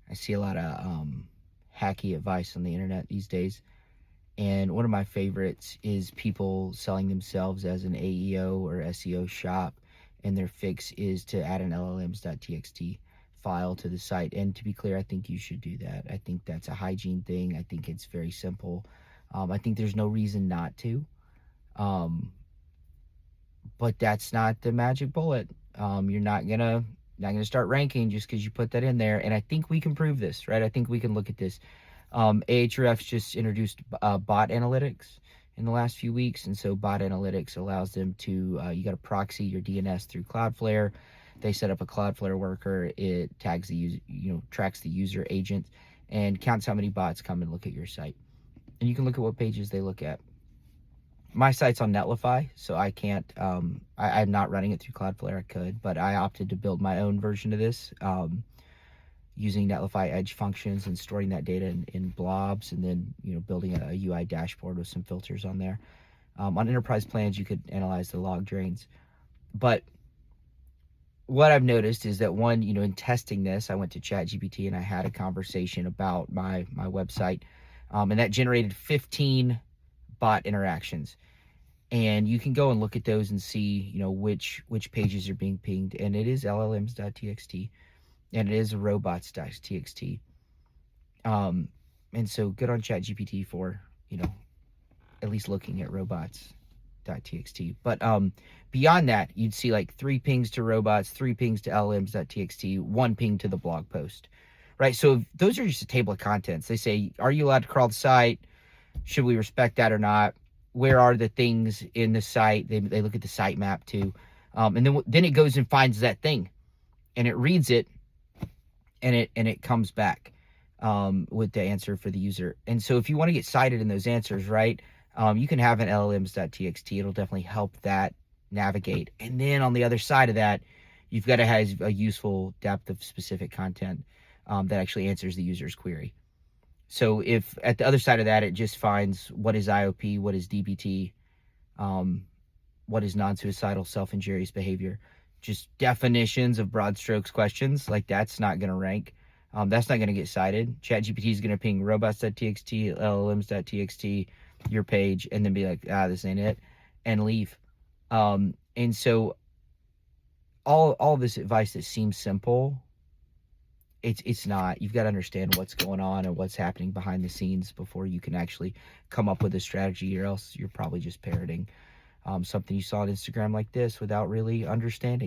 I see a lot of hacky advice on the internet these days. And one of my favorites is people selling themselves as an AEO or SEO shop, and their fix is to add an llms.txt file to the site. And to be clear, I think you should do that. I think that's a hygiene thing. I think it's very simple. I think there's no reason not to. But that's not the magic bullet. You're not gonna start ranking just because you put that in there. And I think we can prove this, right? I think we can look at this. Ahrefs just introduced bot analytics in the last few weeks, and so bot analytics allows them to you got to proxy your DNS through Cloudflare. They set up a Cloudflare worker. It tags the user, tracks the user agent, and counts how many bots come and look at your site. And you can look at what pages they look at. My site's on Netlify, so I can't. I'm not running it through Cloudflare. I could, but I opted to build my own version of this. Using Netlify Edge functions and storing that data in blobs, and then building a UI dashboard with some filters on there. On enterprise plans, you could analyze the log drains. But what I've noticed is that in testing this, I went to ChatGPT and I had a conversation about my website, and that generated 15 bot interactions. And you can go and look at those and see which pages are being pinged, and it is llms.txt. And it is robots.txt. And so good on ChatGPT for, at least looking at robots.txt. But beyond that, you'd see like 3 pings to robots, 3 pings to llms.txt, 1 ping to the blog post, right? So those are just a table of contents. They say, are you allowed to crawl the site? Should we respect that or not? Where are the things in the site? They look at the sitemap too. And then it goes and finds that thing, and it reads it, and it comes back with the answer for the user. And so if you want to get cited in those answers, right, you can have an llms.txt. It'll definitely help that navigate. And then on the other side of that, you've got to have a useful depth of specific content that actually answers the user's query. So if at the other side of that, it just finds what is IOP, what is DBT, what is non-suicidal self-injurious behavior, just definitions of broad strokes questions, like that's not going to rank. That's not going to get cited. ChatGPT is going to ping robots.txt, llms.txt, your page, and then be like, this ain't it, and leave. And so all this advice that seems simple, it's not. You've got to understand what's going on and what's happening behind the scenes before you can actually come up with a strategy, or else you're probably just parroting something you saw on Instagram like this without really understanding.